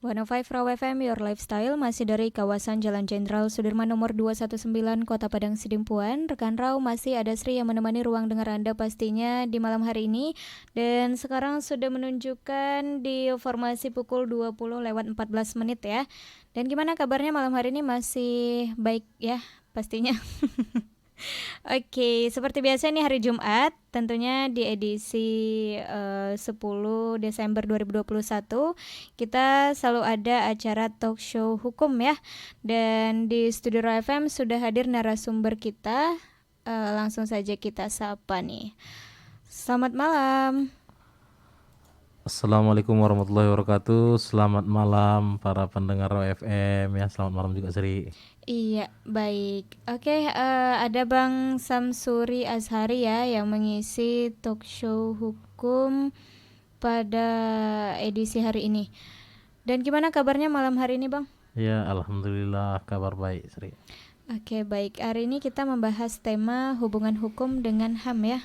105 Raw FM, Your Lifestyle, masih dari kawasan Jalan Jenderal Sudirman nomor 219, Kota Padang Sidimpuan. Rekan Raw, masih ada Sri yang menemani ruang dengar Anda pastinya di malam hari ini. Dan sekarang sudah menunjukkan di formasi pukul 20 lewat 14 menit ya. Dan gimana kabarnya malam hari ini? Masih baik ya pastinya. Oke, seperti biasa ini hari Jumat, tentunya di edisi 10 Desember 2021 kita selalu ada acara talk show hukum ya. Dan di Studio Raw FM sudah hadir narasumber kita. Langsung saja kita sapa nih. Selamat malam. Assalamualaikum warahmatullahi wabarakatuh. Selamat malam para pendengar Raw FM ya. Selamat malam juga Sri. Iya, baik. Oke, ada Bang Samsuri Azhari ya yang mengisi talk show hukum pada edisi hari ini. Dan gimana kabarnya malam hari ini, Bang? Ya, alhamdulillah kabar baik Sri. Oke, baik. Hari ini kita membahas tema hubungan hukum dengan HAM ya.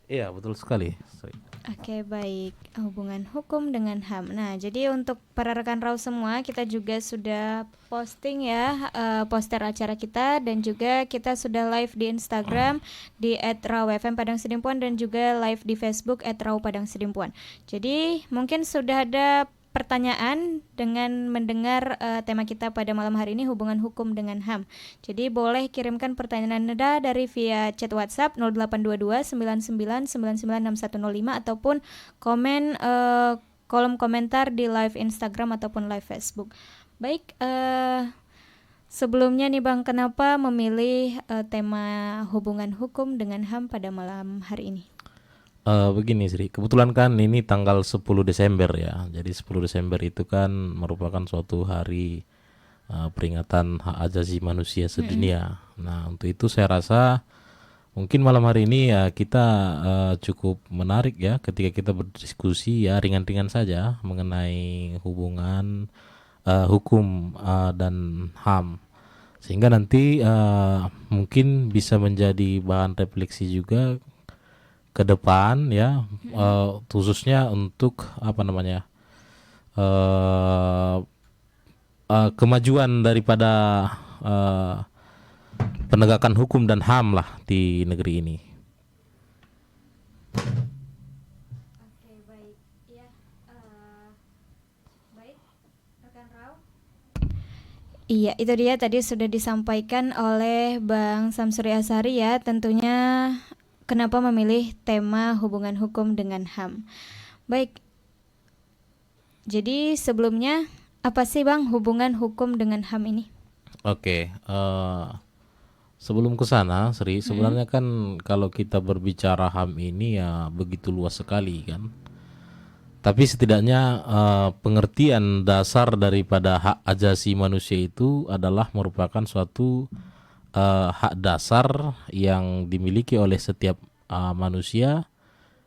Iya, betul sekali Sri. Oke, baik. Hubungan hukum dengan HAM. Nah, jadi untuk para rekan Raw semua, kita juga sudah posting ya poster acara kita, dan juga kita sudah live di Instagram di @rawfm Padang Sidimpuan, dan juga live di Facebook @rawpadangsidimpuan. Jadi mungkin sudah ada pertanyaan dengan mendengar tema kita pada malam hari ini, hubungan hukum dengan HAM. Jadi boleh kirimkan pertanyaan Anda dari via chat WhatsApp 0822 99 99 6105 ataupun komen kolom komentar di live Instagram ataupun live Facebook. Baik, sebelumnya nih Bang, kenapa memilih tema hubungan hukum dengan HAM pada malam hari ini? Begini Sri, kebetulan kan ini tanggal 10 Desember ya. Jadi 10 Desember itu kan merupakan suatu hari peringatan hak asasi manusia sedunia. Nah, untuk itu saya rasa mungkin malam hari ini ya kita cukup menarik ya ketika kita berdiskusi ya ringan-ringan saja mengenai hubungan hukum dan HAM. Sehingga nanti mungkin bisa menjadi bahan refleksi juga ke depan ya, khususnya untuk kemajuan daripada penegakan hukum dan HAM lah di negeri ini. Oke, baik. Ya, baik, rekan Raw. Iya, itu dia tadi sudah disampaikan oleh Bang Samsuri Azhari ya, tentunya kenapa memilih tema hubungan hukum dengan HAM. Baik, jadi sebelumnya apa sih Bang hubungan hukum dengan HAM ini? Oke, sebelum ke sana Sri, sebenarnya kan kalau kita berbicara HAM ini ya begitu luas sekali kan. Tapi setidaknya pengertian dasar daripada hak asasi manusia itu adalah merupakan suatu hak dasar yang dimiliki oleh setiap manusia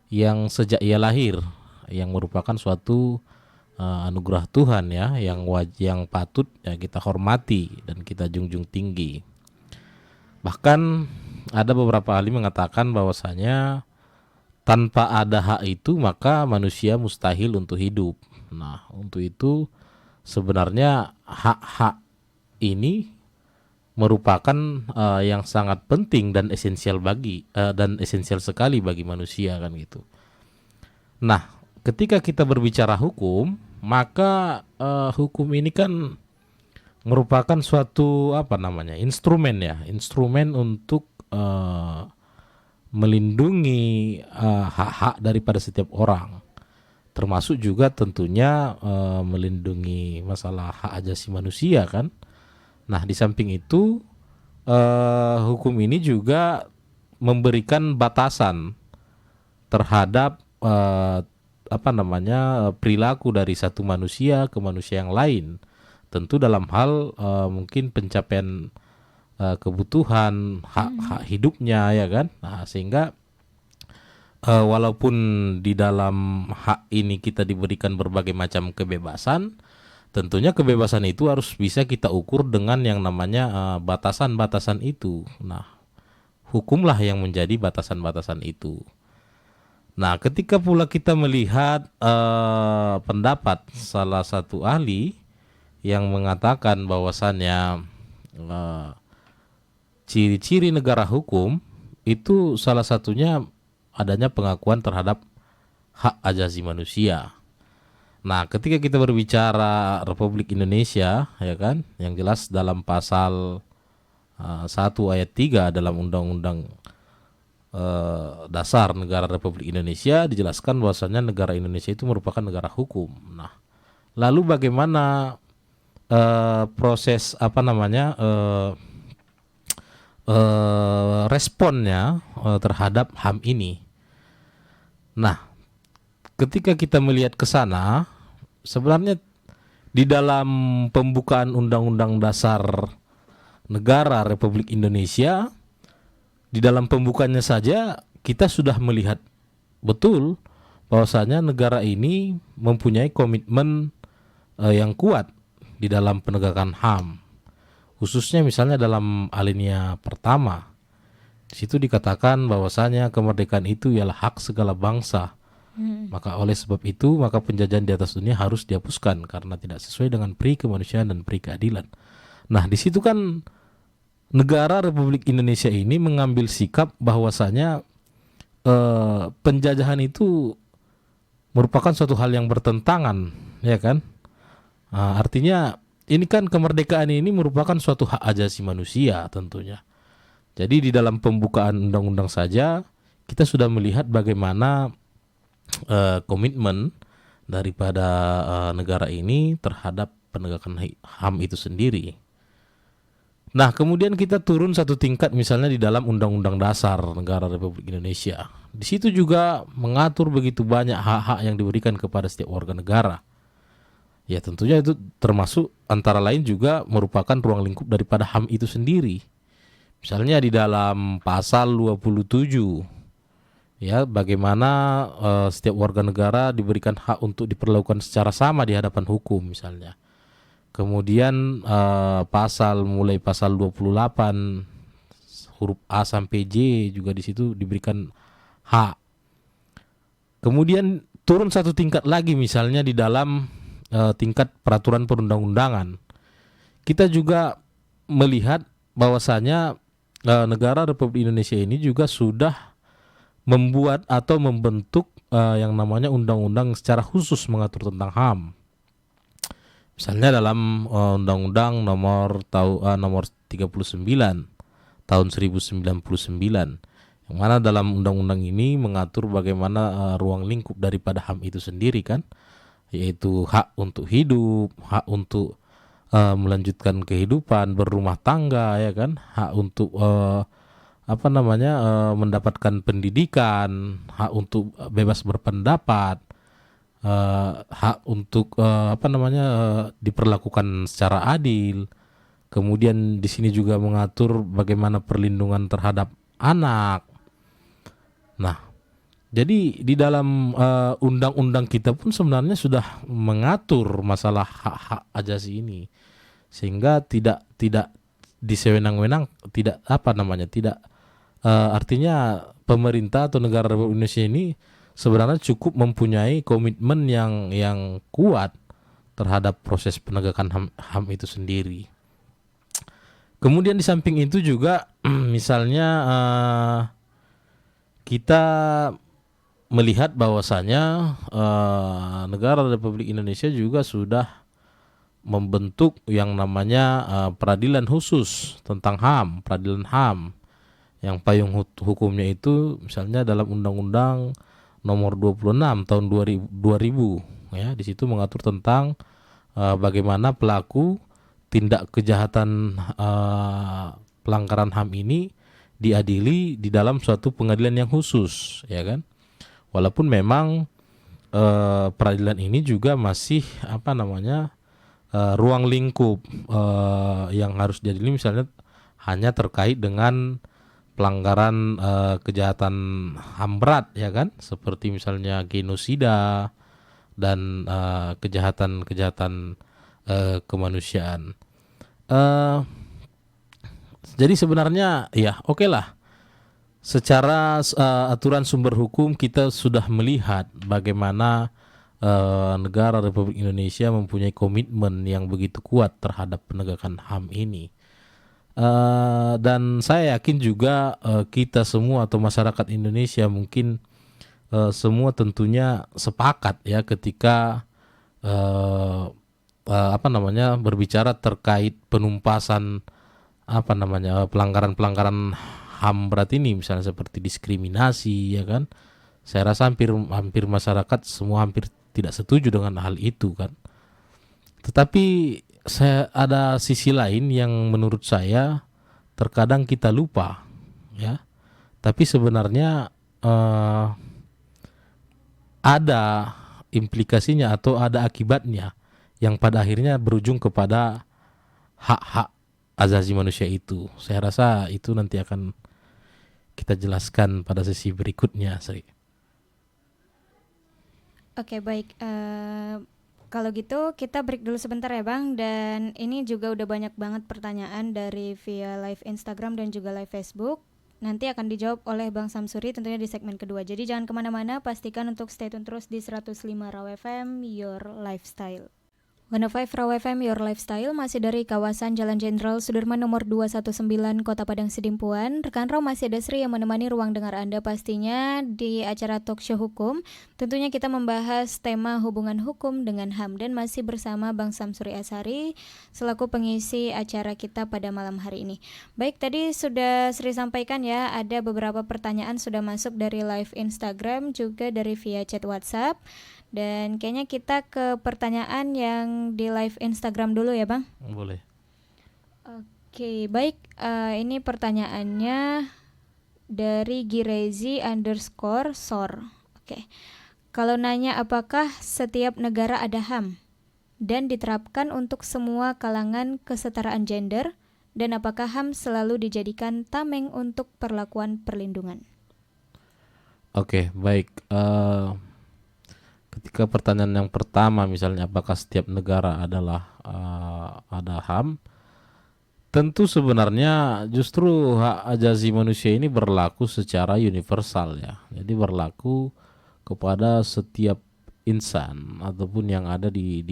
yang sejak ia lahir, yang merupakan suatu anugerah Tuhan ya, yang patut ya kita hormati dan kita junjung tinggi. Bahkan ada beberapa ahli mengatakan bahwasanya tanpa ada hak itu maka manusia mustahil untuk hidup. Nah, untuk itu sebenarnya hak-hak ini merupakan yang sangat penting dan esensial sekali bagi manusia kan gitu. Nah, ketika kita berbicara hukum, maka hukum ini kan merupakan suatu instrumen untuk melindungi hak-hak daripada setiap orang, termasuk juga tentunya melindungi masalah hak asasi manusia kan. Nah, di samping itu hukum ini juga memberikan batasan terhadap perilaku dari satu manusia ke manusia yang lain, tentu dalam hal mungkin pencapaian kebutuhan hak hidupnya ya kan. Nah, sehingga walaupun di dalam hak ini kita diberikan berbagai macam kebebasan, tentunya kebebasan itu harus bisa kita ukur dengan yang namanya batasan-batasan itu. Nah, hukumlah yang menjadi batasan-batasan itu. Nah, ketika pula kita melihat pendapat salah satu ahli yang mengatakan bahwasannya eh, ciri-ciri negara hukum itu salah satunya adanya pengakuan terhadap hak asasi manusia. Nah, ketika kita berbicara Republik Indonesia, ya kan, yang jelas dalam pasal 1 ayat 3 dalam Undang-Undang Dasar Negara Republik Indonesia dijelaskan bahwasanya negara Indonesia itu merupakan negara hukum. Nah, lalu bagaimana proses apa namanya responnya terhadap HAM ini? Nah, ketika kita melihat ke sana, sebenarnya di dalam pembukaan Undang-Undang Dasar Negara Republik Indonesia, di dalam pembukanya saja kita sudah melihat betul bahwasanya negara ini mempunyai komitmen yang kuat di dalam penegakan HAM. Khususnya misalnya dalam alinea pertama, di situ dikatakan bahwasanya kemerdekaan itu ialah hak segala bangsa. Maka oleh sebab itu, maka penjajahan di atas dunia harus dihapuskan karena tidak sesuai dengan pri kemanusiaan dan pri keadilan. Nah, di situ kan negara Republik Indonesia ini mengambil sikap bahwasanya penjajahan itu merupakan suatu hal yang bertentangan, ya kan? Artinya ini kan kemerdekaan ini merupakan suatu hak asasi manusia tentunya. Jadi di dalam pembukaan undang-undang saja kita sudah melihat bagaimana komitmen daripada negara ini terhadap penegakan HAM itu sendiri. Nah, kemudian kita turun satu tingkat misalnya di dalam Undang-Undang Dasar Negara Republik Indonesia. Di situ juga mengatur begitu banyak hak-hak yang diberikan kepada setiap warga negara. Ya, tentunya itu termasuk antara lain juga merupakan ruang lingkup daripada HAM itu sendiri. Misalnya di dalam pasal 27, ya, bagaimana setiap warga negara diberikan hak untuk diperlakukan secara sama di hadapan hukum misalnya. Kemudian mulai pasal 28 huruf A sampai J juga di situ diberikan hak. Kemudian turun satu tingkat lagi misalnya di dalam tingkat peraturan perundang-undangan. Kita juga melihat bahwasanya negara Republik Indonesia ini juga sudah membuat atau membentuk yang namanya undang-undang secara khusus mengatur tentang HAM. Misalnya dalam Undang-Undang nomor 39 tahun 1099, yang mana dalam undang-undang ini mengatur bagaimana ruang lingkup daripada HAM itu sendiri kan, yaitu hak untuk hidup, hak untuk melanjutkan kehidupan, berumah tangga, ya kan, hak untuk mendapatkan pendidikan, hak untuk bebas berpendapat, hak untuk diperlakukan secara adil. Kemudian di sini juga mengatur bagaimana perlindungan terhadap anak. Nah, jadi di dalam undang-undang kita pun sebenarnya sudah mengatur masalah hak-hak asasi ini, sehingga tidak disewenang-wenang, artinya pemerintah atau negara Republik Indonesia ini sebenarnya cukup mempunyai komitmen yang kuat terhadap proses penegakan HAM itu sendiri. Kemudian di samping itu juga misalnya kita melihat bahwasanya negara Republik Indonesia juga sudah membentuk yang namanya peradilan khusus tentang HAM, peradilan HAM, yang payung hukumnya itu misalnya dalam Undang-Undang nomor 26 tahun 2000, ya, di situ mengatur tentang bagaimana pelaku tindak kejahatan pelanggaran HAM ini diadili di dalam suatu pengadilan yang khusus, ya kan. Walaupun memang peradilan ini juga masih ruang lingkup yang harus diadili misalnya hanya terkait dengan pelanggaran kejahatan HAM berat, ya kan, seperti misalnya genosida dan kejahatan kemanusiaan. Jadi sebenarnya ya oke lah, secara aturan sumber hukum kita sudah melihat bagaimana negara Republik Indonesia mempunyai komitmen yang begitu kuat terhadap penegakan HAM ini. Dan saya yakin juga kita semua atau masyarakat Indonesia mungkin semua tentunya sepakat ya ketika berbicara terkait penumpasan pelanggaran-pelanggaran HAM berat ini, misalnya seperti diskriminasi, ya kan? Saya rasa hampir masyarakat semua hampir tidak setuju dengan hal itu kan. Tetapi ada sisi lain yang menurut saya terkadang kita lupa ya. Tapi sebenarnya ada implikasinya atau ada akibatnya yang pada akhirnya berujung kepada hak-hak asasi manusia itu. Saya rasa itu nanti akan kita jelaskan pada sesi berikutnya, Sri. Oke, baik. Kalau gitu kita break dulu sebentar ya Bang. Dan ini juga udah banyak banget pertanyaan dari via live Instagram dan juga live Facebook. Nanti akan dijawab oleh Bang Samsuri tentunya di segmen kedua. Jadi jangan kemana-mana, pastikan untuk stay tune terus di 105 Raw FM, Your Lifestyle. 105 Raw FM, Your Lifestyle, masih dari kawasan Jalan Jenderal Sudirman nomor 219 Kota Padang Sidimpuan. Rekan Raw, masih ada Sri yang menemani ruang dengar Anda pastinya di acara Talk Show Hukum. Tentunya kita membahas tema hubungan hukum dengan HAM dan masih bersama Bang Samsuri Ashari selaku pengisi acara kita pada malam hari ini. Baik, tadi sudah Sri sampaikan ya, ada beberapa pertanyaan sudah masuk dari live Instagram juga dari via chat WhatsApp. Dan kayaknya kita ke pertanyaan yang di live Instagram dulu ya Bang. Boleh. Oke, baik. Ini pertanyaannya dari Girezi_sor. Oke. Kalau nanya apakah setiap negara ada HAM dan diterapkan untuk semua kalangan kesetaraan gender, dan apakah HAM selalu dijadikan tameng untuk perlakuan perlindungan? Oke, baik. Ketika pertanyaan yang pertama misalnya apakah setiap negara ada HAM, tentu sebenarnya justru hak asasi manusia ini berlaku secara universal ya. Jadi berlaku kepada setiap insan ataupun yang ada di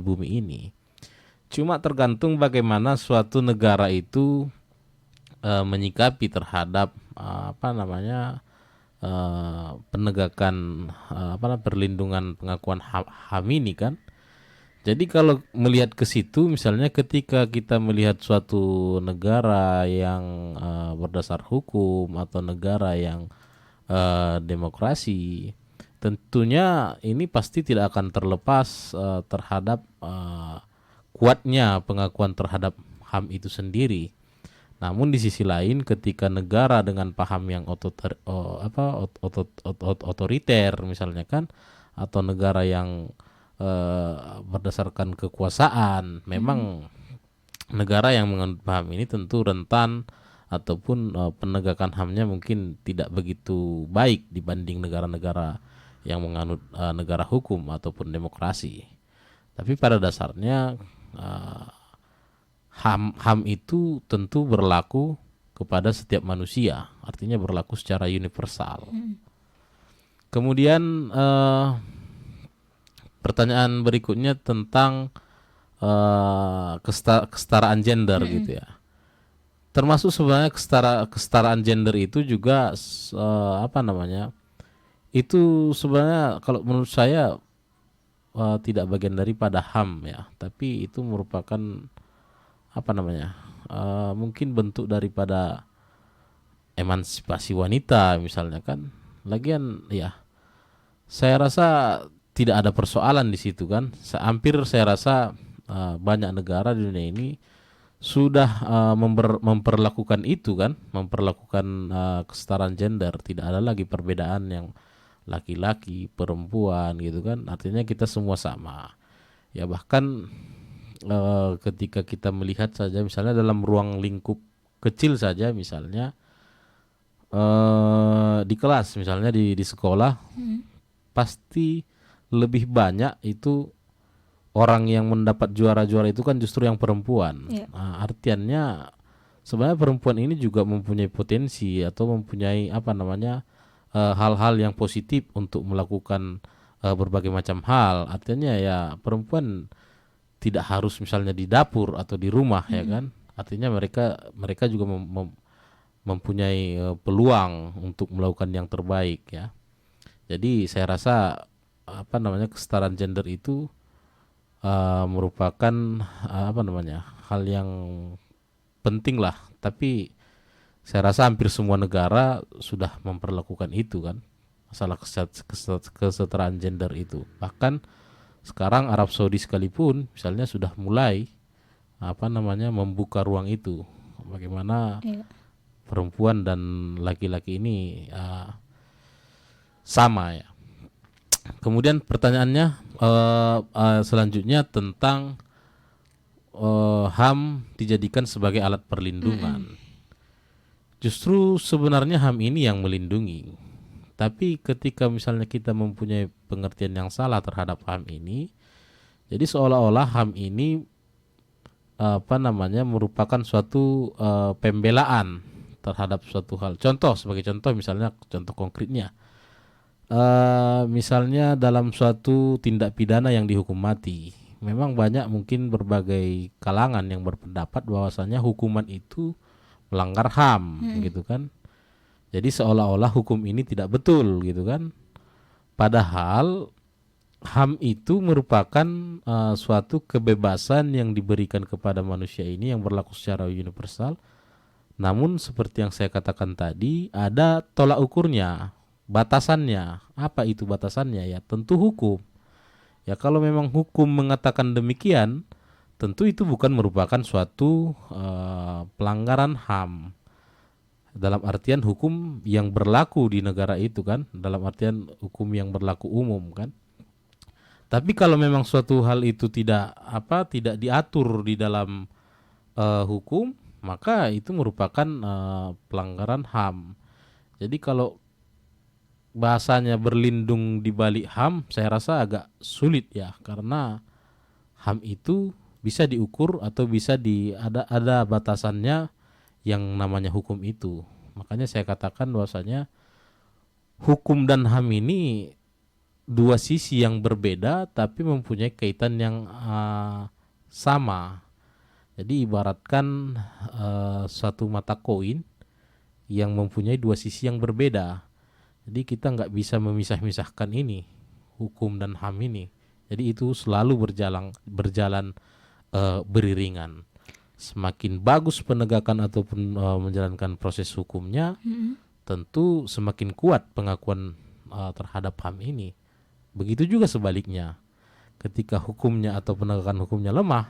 bumi ini. Cuma tergantung bagaimana suatu negara itu menyikapi terhadap penegakan perlindungan pengakuan HAM ini kan. Jadi kalau melihat ke situ, misalnya ketika kita melihat suatu negara yang berdasar hukum atau negara yang demokrasi, tentunya ini pasti tidak akan terlepas terhadap kuatnya pengakuan terhadap HAM itu sendiri. Namun di sisi lain ketika negara dengan paham yang otoriter misalnya kan, atau negara yang berdasarkan kekuasaan, memang negara yang menganut paham ini tentu rentan ataupun penegakan HAM-nya mungkin tidak begitu baik dibanding negara-negara yang menganut negara hukum ataupun demokrasi. Tapi pada dasarnya HAM itu tentu berlaku kepada setiap manusia, artinya berlaku secara universal. Kemudian pertanyaan berikutnya tentang kesetaraan gender gitu ya. Termasuk sebenarnya kesetaraan gender itu juga itu sebenarnya kalau menurut saya tidak bagian daripada HAM ya, tapi itu merupakan mungkin bentuk daripada emansipasi wanita misalnya kan. Lagian ya saya rasa tidak ada persoalan di situ kan. Hampir saya rasa banyak negara di dunia ini sudah memperlakukan itu kan, memperlakukan kesetaraan gender. Tidak ada lagi perbedaan yang laki-laki, perempuan gitu kan. Artinya kita semua sama. Ya bahkan ketika kita melihat saja misalnya dalam ruang lingkup kecil saja misalnya di kelas misalnya di sekolah pasti lebih banyak itu orang yang mendapat juara-juara itu kan justru yang perempuan. Nah, artiannya sebenarnya perempuan ini juga mempunyai potensi atau mempunyai hal-hal yang positif untuk melakukan berbagai macam hal. Artinya ya perempuan tidak harus misalnya di dapur atau di rumah ya kan. Artinya mereka mereka juga mempunyai peluang untuk melakukan yang terbaik ya. Jadi saya rasa apa namanya kesetaraan gender itu merupakan apa namanya hal yang penting lah. Tapi saya rasa hampir semua negara sudah memperlakukan itu kan, masalah kesetaraan gender itu. Bahkan sekarang Arab Saudi sekalipun misalnya sudah mulai apa namanya membuka ruang itu, bagaimana Iya. perempuan dan laki-laki ini sama ya. Kemudian pertanyaannya selanjutnya tentang HAM dijadikan sebagai alat perlindungan. Justru sebenarnya HAM ini yang melindungi. Tapi ketika misalnya kita mempunyai pengertian yang salah terhadap HAM ini, jadi seolah-olah HAM ini apa namanya merupakan suatu pembelaan terhadap suatu hal. Contoh sebagai contoh misalnya contoh konkretnya, misalnya dalam suatu tindak pidana yang dihukum mati, memang banyak mungkin berbagai kalangan yang berpendapat bahwasanya hukuman itu melanggar HAM gitu kan. Jadi seolah-olah hukum ini tidak betul gitu kan. Padahal HAM itu merupakan suatu kebebasan yang diberikan kepada manusia ini yang berlaku secara universal. Namun seperti yang saya katakan tadi, ada tolak ukurnya, batasannya. Apa itu batasannya? Ya tentu hukum. Ya kalau memang hukum mengatakan demikian, tentu itu bukan merupakan suatu pelanggaran HAM. Dalam artian hukum yang berlaku di negara itu kan, dalam artian hukum yang berlaku umum kan. Tapi kalau memang suatu hal itu tidak diatur di dalam hukum, maka itu merupakan pelanggaran HAM. Jadi kalau bahasanya berlindung di balik HAM, saya rasa agak sulit ya, karena HAM itu bisa diukur atau bisa ada batasannya yang namanya hukum itu. Makanya saya katakan bahwasanya hukum dan HAM ini dua sisi yang berbeda tapi mempunyai kaitan yang sama. Jadi ibaratkan satu mata koin yang mempunyai dua sisi yang berbeda. Jadi kita nggak bisa memisah-misahkan ini, hukum dan HAM ini. Jadi itu selalu berjalan beriringan. Semakin bagus penegakan ataupun menjalankan proses hukumnya, tentu semakin kuat pengakuan terhadap HAM ini. Begitu juga sebaliknya, ketika hukumnya atau penegakan hukumnya lemah,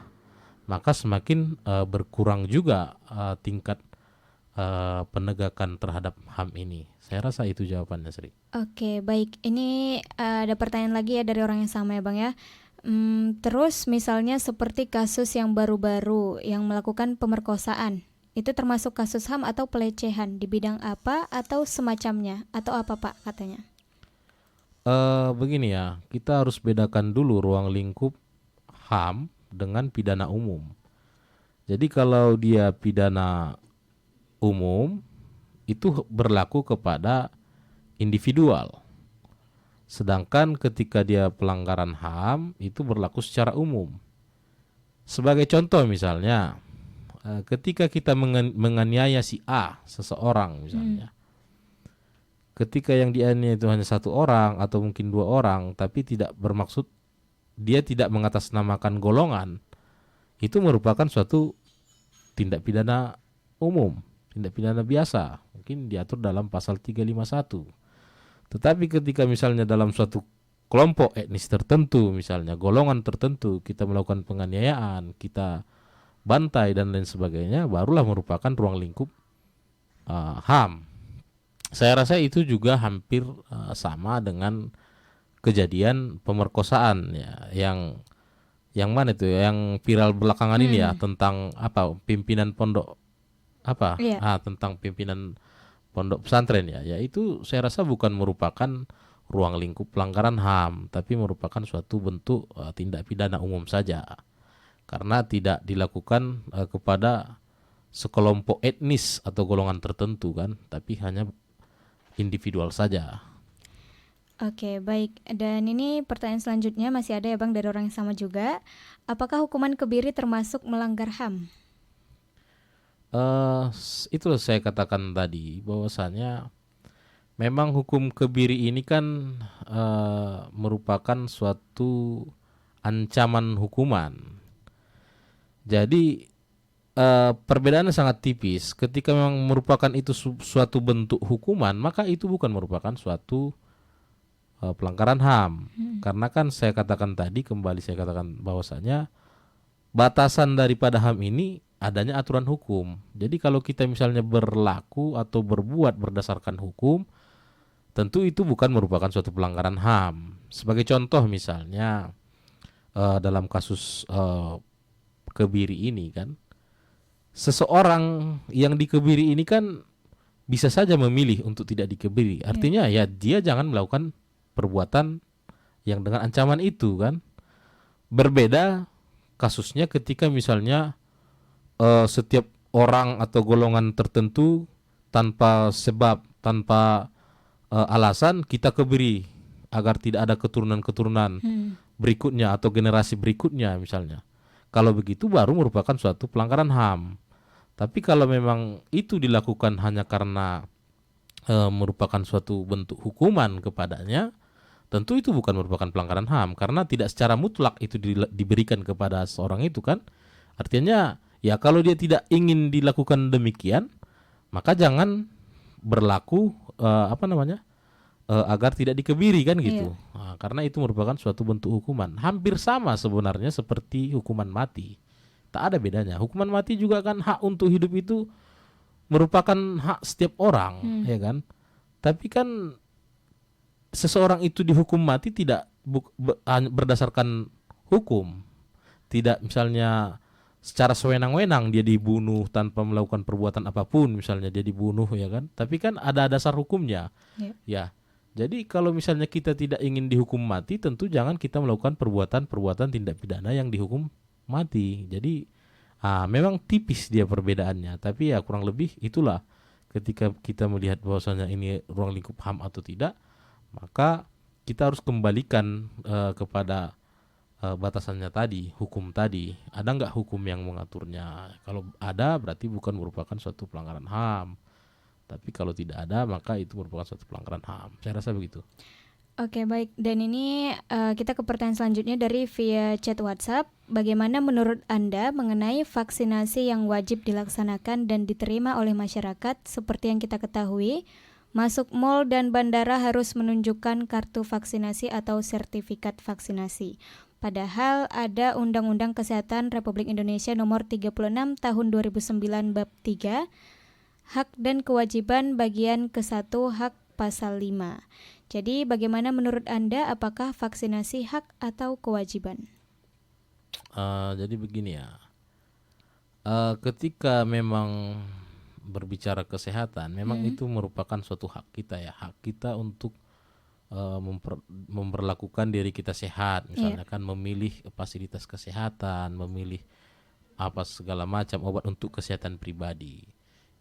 maka semakin berkurang juga tingkat penegakan terhadap HAM ini. Saya rasa itu jawabannya, Sri. Oke, baik. Ini ada pertanyaan lagi ya dari orang yang sama ya, Bang ya. Terus misalnya seperti kasus yang baru-baru yang melakukan pemerkosaan, itu termasuk kasus HAM atau pelecehan di bidang apa atau semacamnya atau apa Pak katanya? Begini ya, kita harus bedakan dulu ruang lingkup HAM dengan pidana umum. Jadi kalau dia pidana umum itu berlaku kepada individual. Sedangkan ketika dia pelanggaran HAM itu berlaku secara umum. Sebagai contoh misalnya, ketika kita menganiaya si A, seseorang misalnya. Ketika yang dianiaya itu hanya satu orang atau mungkin dua orang, tapi tidak bermaksud, dia tidak mengatasnamakan golongan, itu merupakan suatu tindak pidana umum, tindak pidana biasa, mungkin diatur dalam pasal 351. Tetapi ketika misalnya dalam suatu kelompok etnis tertentu, misalnya golongan tertentu, kita melakukan penganiayaan, kita bantai dan lain sebagainya, barulah merupakan ruang lingkup HAM. Saya rasa itu juga hampir sama dengan kejadian pemerkosaan ya, yang mana itu yang viral belakangan ini ya, tentang apa pimpinan pondok apa tentang pimpinan pondok pesantren ya itu saya rasa bukan merupakan ruang lingkup pelanggaran HAM, tapi merupakan suatu bentuk tindak pidana umum saja, karena tidak dilakukan kepada sekelompok etnis atau golongan tertentu kan, tapi hanya individual saja. Oke, baik. Dan ini pertanyaan selanjutnya masih ada ya Bang dari orang yang sama juga. Apakah hukuman kebiri termasuk melanggar HAM? Itu saya katakan tadi bahwasanya memang hukum kebiri ini kan merupakan suatu ancaman hukuman. Jadi perbedaannya sangat tipis. Ketika memang merupakan itu suatu bentuk hukuman, maka itu bukan merupakan suatu pelanggaran HAM. Karena kan saya katakan tadi, kembali saya katakan bahwasanya batasan daripada HAM ini adanya aturan hukum. Jadi kalau kita misalnya berlaku atau berbuat berdasarkan hukum, tentu itu bukan merupakan suatu pelanggaran HAM. Sebagai contoh misalnya dalam kasus kebiri ini kan, seseorang yang dikebiri ini kan bisa saja memilih untuk tidak dikebiri. Artinya ya dia jangan melakukan perbuatan yang dengan ancaman itu kan. Berbeda kasusnya ketika misalnya setiap orang atau golongan tertentu tanpa sebab, tanpa alasan kita kebiri agar tidak ada keturunan-keturunan berikutnya atau generasi berikutnya misalnya. Kalau begitu baru merupakan suatu pelanggaran HAM. Tapi kalau memang itu dilakukan hanya karena merupakan suatu bentuk hukuman kepadanya, tentu itu bukan merupakan pelanggaran HAM karena tidak secara mutlak itu diberikan kepada seorang itu kan. Artinya ya kalau dia tidak ingin dilakukan demikian, maka jangan berlaku agar tidak dikebiri kan gitu. Nah, karena itu merupakan suatu bentuk hukuman. Hampir sama sebenarnya seperti hukuman mati. Tak ada bedanya. Hukuman mati juga kan hak untuk hidup itu merupakan hak setiap orang, ya kan? Tapi kan seseorang itu dihukum mati tidak berdasarkan hukum. Tidak misalnya secara sewenang-wenang dia dibunuh tanpa melakukan perbuatan apapun, misalnya dia dibunuh ya kan. Tapi kan ada dasar hukumnya. Ya. Jadi kalau misalnya kita tidak ingin dihukum mati, tentu jangan kita melakukan perbuatan-perbuatan tindak pidana yang dihukum mati. Jadi memang tipis dia perbedaannya, tapi ya kurang lebih itulah ketika kita melihat bahwasanya ini ruang lingkup HAM atau tidak, maka kita harus kembalikan kepada batasannya tadi, hukum tadi. Ada nggak hukum yang mengaturnya? Kalau ada berarti bukan merupakan suatu pelanggaran HAM. Tapi kalau tidak ada maka itu merupakan suatu pelanggaran HAM. Saya rasa begitu. Oke, baik. Dan ini kita ke pertanyaan selanjutnya dari via chat WhatsApp. Bagaimana menurut Anda mengenai vaksinasi yang wajib dilaksanakan dan diterima oleh masyarakat? Seperti yang kita ketahui, masuk mal dan bandara harus menunjukkan kartu vaksinasi atau sertifikat vaksinasi. Padahal ada Undang-Undang Kesehatan Republik Indonesia Nomor 36 Tahun 2009 Bab 3, Hak dan Kewajiban bagian ke-1 Hak Pasal 5. Jadi bagaimana menurut Anda, apakah vaksinasi hak atau kewajiban? Jadi begini ya, ketika memang berbicara kesehatan, memang itu merupakan suatu hak kita ya, hak kita untuk memperlakukan diri kita sehat, misalnya kan memilih fasilitas kesehatan, memilih apa segala macam obat untuk kesehatan pribadi.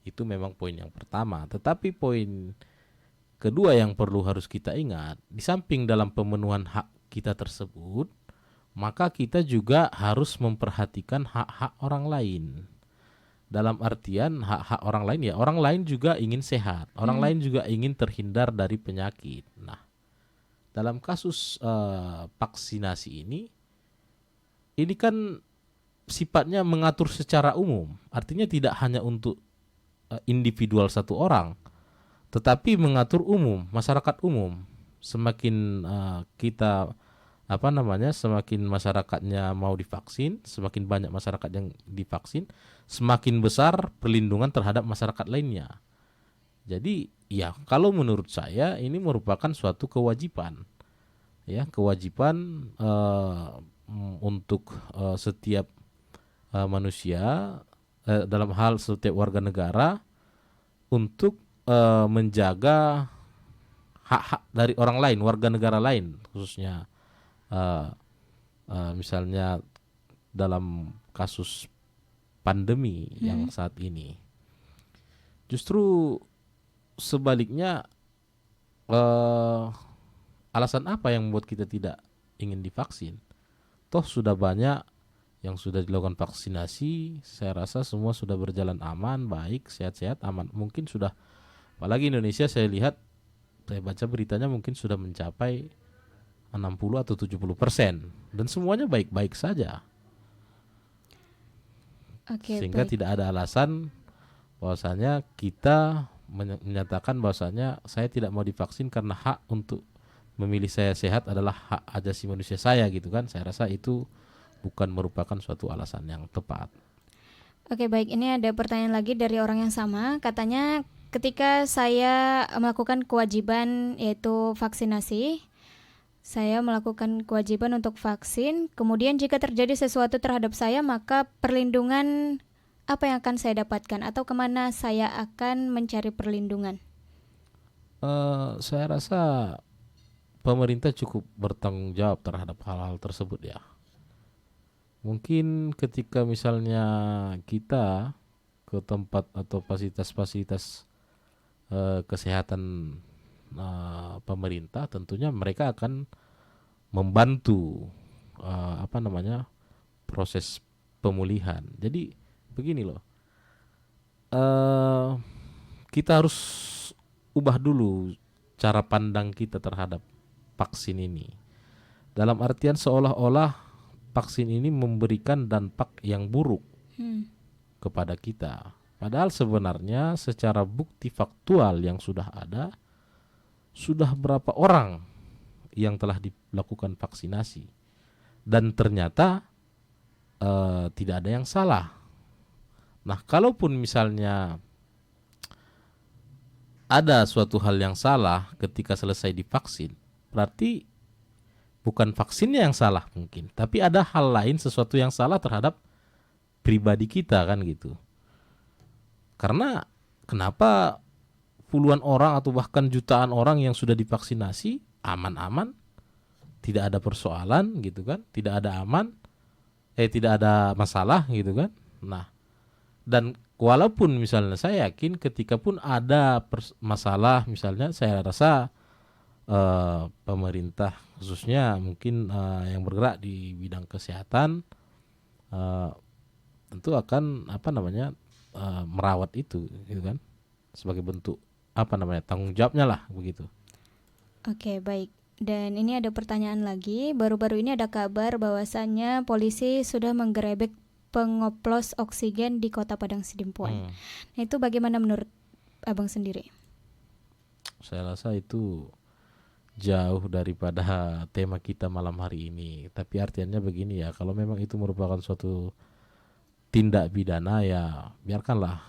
Itu memang poin yang pertama. Tetapi poin kedua yang perlu harus kita ingat, di samping dalam pemenuhan hak kita tersebut, maka kita juga harus memperhatikan hak-hak orang lain. Dalam artian hak-hak orang lain ya, orang lain juga ingin sehat, orang lain juga ingin terhindar dari penyakit. Nah, dalam kasus vaksinasi ini kan sifatnya mengatur secara umum, artinya tidak hanya untuk individual satu orang, tetapi mengatur umum, masyarakat umum. Semakin kita semakin masyarakatnya mau divaksin, semakin banyak masyarakat yang divaksin, semakin besar perlindungan terhadap masyarakat lainnya. Jadi ya kalau menurut saya ini merupakan suatu kewajiban, ya kewajiban untuk setiap manusia, dalam hal setiap warga negara untuk menjaga hak-hak dari orang lain, warga negara lain khususnya, misalnya dalam kasus pandemi yang saat ini. Justru sebaliknya alasan apa yang membuat kita tidak ingin divaksin? Toh sudah banyak yang sudah dilakukan vaksinasi, saya rasa semua sudah berjalan aman, baik, sehat-sehat, aman. Mungkin sudah, apalagi Indonesia saya lihat, saya baca beritanya mungkin sudah mencapai 60 atau 70% dan semuanya baik-baik saja. Oke, Sehingga baik. tidak ada alasan bahwasanya kita menyatakan bahwasanya saya tidak mau divaksin karena hak untuk memilih saya sehat adalah hak asasi manusia saya gitu kan. Saya rasa itu bukan merupakan suatu alasan yang tepat. Oke, baik. Ini ada pertanyaan lagi dari orang yang sama. Katanya ketika saya melakukan kewajiban yaitu vaksinasi, saya melakukan kewajiban untuk vaksin, kemudian jika terjadi sesuatu terhadap saya, maka perlindungan apa yang akan saya dapatkan atau kemana saya akan mencari perlindungan? Saya rasa pemerintah cukup bertanggung jawab terhadap hal-hal tersebut ya. Mungkin ketika misalnya kita ke tempat atau fasilitas-fasilitas kesehatan pemerintah, tentunya mereka akan membantu proses pemulihan. Jadi begini loh, eh, kita harus ubah dulu cara pandang kita terhadap vaksin ini. Dalam artian seolah-olah vaksin ini memberikan dampak yang buruk kepada kita. Padahal sebenarnya secara bukti faktual yang sudah ada, sudah berapa orang yang telah dilakukan vaksinasi dan ternyata tidak ada yang salah. Nah, kalaupun misalnya ada suatu hal yang salah ketika selesai divaksin, berarti bukan vaksinnya yang salah mungkin, tapi ada hal lain, sesuatu yang salah terhadap pribadi kita kan gitu. Karena kenapa puluhan orang atau bahkan jutaan orang yang sudah divaksinasi aman-aman, tidak ada persoalan gitu kan, tidak ada masalah gitu kan. Nah, dan walaupun misalnya saya yakin ketika pun ada masalah, misalnya saya rasa pemerintah khususnya mungkin yang bergerak di bidang kesehatan tentu akan merawat itu gitu kan, sebagai bentuk tanggung jawabnya lah begitu. Oke, baik. Dan ini ada pertanyaan lagi. Baru-baru ini ada kabar bahwasannya polisi sudah menggerebek pengoplos oksigen di Kota Padang Sidimpuan. Nah, itu bagaimana menurut Abang sendiri? Saya rasa itu jauh daripada tema kita malam hari ini. Tapi artiannya begini ya, kalau memang itu merupakan suatu tindak pidana ya biarkanlah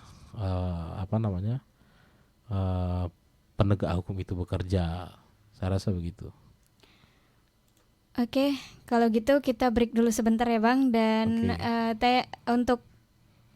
penegak hukum itu bekerja. Saya rasa begitu. Oke, kalau gitu kita break dulu sebentar ya Bang. Dan untuk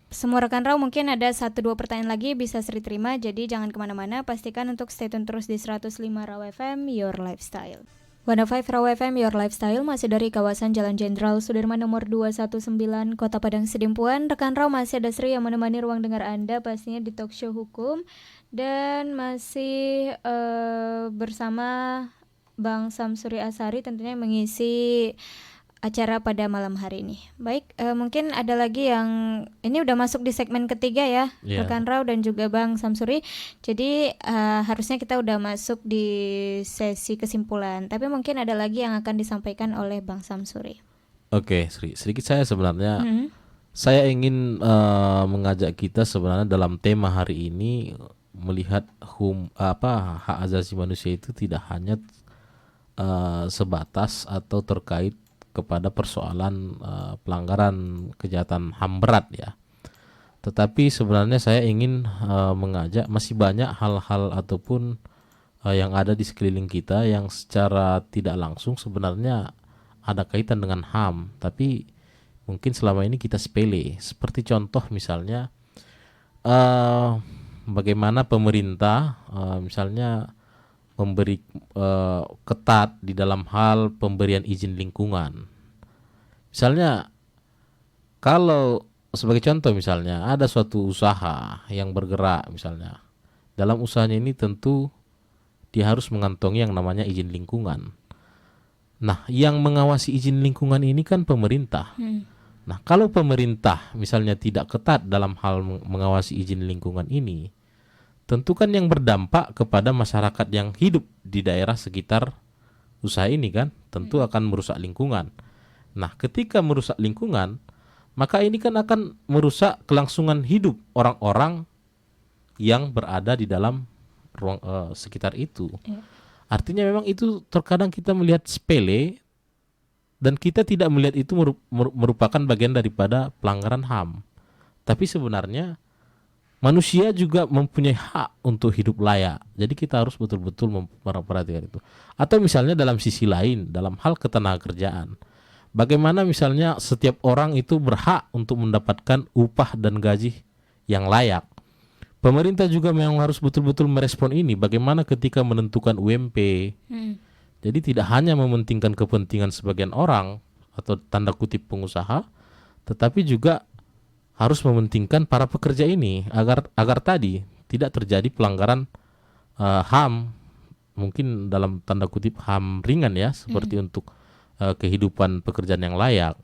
semua rekan Raw mungkin ada 1-2 pertanyaan lagi bisa Sri terima. Jadi jangan kemana-mana, pastikan untuk stay tune terus di 105 Raw FM, Your Lifestyle. 105 Raw FM, Your Lifestyle masih dari kawasan Jalan Jenderal Sudirman nomor 219 Kota Padang Sidimpuan. Rekan Raw masih ada Sri yang menemani ruang dengar Anda pastinya di talk show hukum. Dan masih bersama Bang Samsuri Asari tentunya mengisi acara pada malam hari ini. Baik, mungkin ada lagi yang ini udah masuk di segmen ketiga ya, rekan Raw dan juga Bang Samsuri. Jadi harusnya kita udah masuk di sesi kesimpulan. Tapi mungkin ada lagi yang akan disampaikan oleh Bang Samsuri. Oke, Sri. Sedikit saya sebenarnya saya ingin mengajak kita sebenarnya dalam tema hari ini melihat hak asasi manusia itu tidak hanya sebatas atau terkait kepada persoalan pelanggaran kejahatan HAM berat ya. Tetapi sebenarnya saya ingin mengajak masih banyak hal-hal ataupun yang ada di sekeliling kita yang secara tidak langsung sebenarnya ada kaitan dengan HAM, tapi mungkin selama ini kita sepele. Seperti contoh misalnya bagaimana pemerintah misalnya memberi ketat di dalam hal pemberian izin lingkungan. Misalnya kalau sebagai contoh misalnya ada suatu usaha yang bergerak misalnya, dalam usahanya ini tentu dia harus mengantongi yang namanya izin lingkungan. Nah, yang mengawasi izin lingkungan ini kan pemerintah. Nah, kalau pemerintah misalnya tidak ketat dalam hal mengawasi izin lingkungan ini, tentu kan yang berdampak kepada masyarakat yang hidup di daerah sekitar usaha ini kan, tentu akan merusak lingkungan. Nah, ketika merusak lingkungan, maka ini kan akan merusak kelangsungan hidup orang-orang yang berada di dalam ruang sekitar itu. Artinya memang itu terkadang kita melihat sepele dan kita tidak melihat itu merupakan bagian daripada pelanggaran HAM. Tapi sebenarnya manusia juga mempunyai hak untuk hidup layak. Jadi kita harus betul-betul memperhatikan itu. Atau misalnya dalam sisi lain, dalam hal ketenagakerjaan. Bagaimana misalnya setiap orang itu berhak untuk mendapatkan upah dan gaji yang layak. Pemerintah juga memang harus betul-betul merespon ini. Bagaimana ketika menentukan UMP. Jadi tidak hanya mementingkan kepentingan sebagian orang atau tanda kutip pengusaha, tetapi juga harus mementingkan para pekerja ini agar tadi tidak terjadi pelanggaran HAM, mungkin dalam tanda kutip HAM ringan ya, seperti untuk kehidupan pekerjaan yang layak.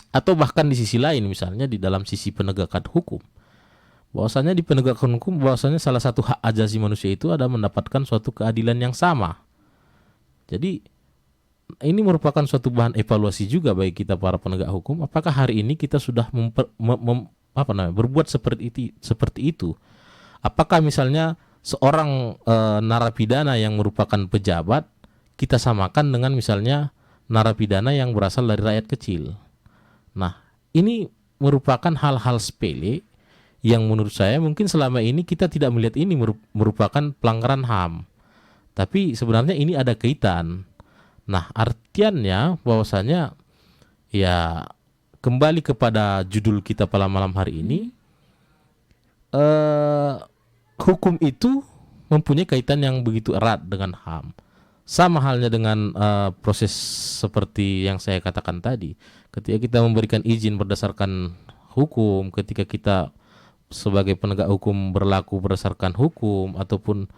Atau bahkan di sisi lain misalnya di dalam sisi penegakan hukum. Bahwasanya di penegakan hukum bahwasanya salah satu hak asasi manusia itu ada mendapatkan suatu keadilan yang sama. Jadi ini merupakan suatu bahan evaluasi juga bagi kita para penegak hukum. Apakah hari ini kita sudah berbuat seperti itu? Apakah misalnya seorang narapidana yang merupakan pejabat kita samakan dengan misalnya narapidana yang berasal dari rakyat kecil? Nah, ini merupakan hal-hal sepele yang menurut saya mungkin selama ini kita tidak melihat ini merupakan pelanggaran HAM. Tapi sebenarnya ini ada kaitan. Nah, artiannya bahwasanya ya kembali kepada judul kita pada malam hari ini, hukum itu mempunyai kaitan yang begitu erat dengan HAM. Sama halnya dengan proses seperti yang saya katakan tadi. Ketika kita memberikan izin berdasarkan hukum, ketika kita sebagai penegak hukum berlaku berdasarkan hukum, ataupun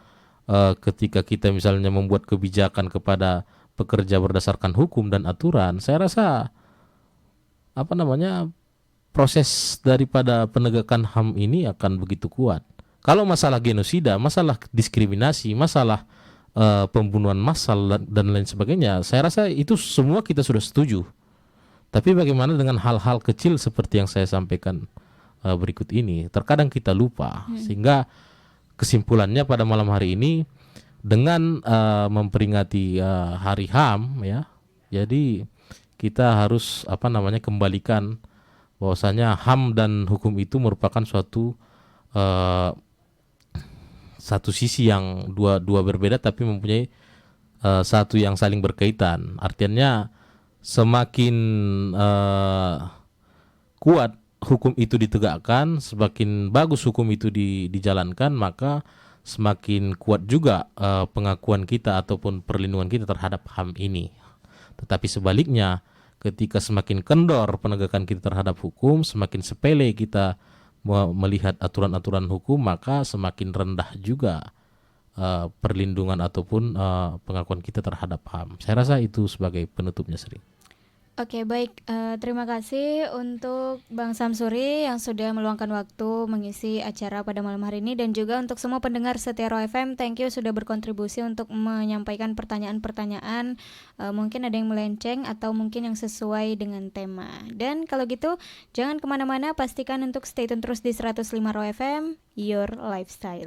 ketika kita misalnya membuat kebijakan kepada pekerja berdasarkan hukum dan aturan, saya rasa proses daripada penegakan HAM ini akan begitu kuat. Kalau masalah genosida, masalah diskriminasi, masalah pembunuhan massal dan lain sebagainya, saya rasa itu semua kita sudah setuju. Tapi bagaimana dengan hal-hal kecil seperti yang saya sampaikan berikut ini, terkadang kita lupa. Sehingga kesimpulannya pada malam hari ini dengan memperingati Hari HAM ya, jadi kita harus kembalikan bahwasanya HAM dan hukum itu merupakan satu sisi yang dua berbeda tapi mempunyai satu yang saling berkaitan. Artinya semakin kuat hukum itu ditegakkan, semakin bagus hukum itu dijalankan, maka semakin kuat juga pengakuan kita ataupun perlindungan kita terhadap HAM ini. Tetapi sebaliknya, ketika semakin kendor penegakan kita terhadap hukum, semakin sepele kita melihat aturan-aturan hukum, maka semakin rendah juga perlindungan ataupun pengakuan kita terhadap HAM. Saya rasa itu sebagai penutupnya, Sri. Oke, baik. Terima kasih untuk Bang Samsuri yang sudah meluangkan waktu mengisi acara pada malam hari ini, dan juga untuk semua pendengar setia Roh FM, thank you sudah berkontribusi untuk menyampaikan pertanyaan-pertanyaan. Mungkin ada yang melenceng atau mungkin yang sesuai dengan tema. Dan kalau gitu, jangan kemana-mana, pastikan untuk stay tune terus di 105 Roh FM, Your Lifestyle.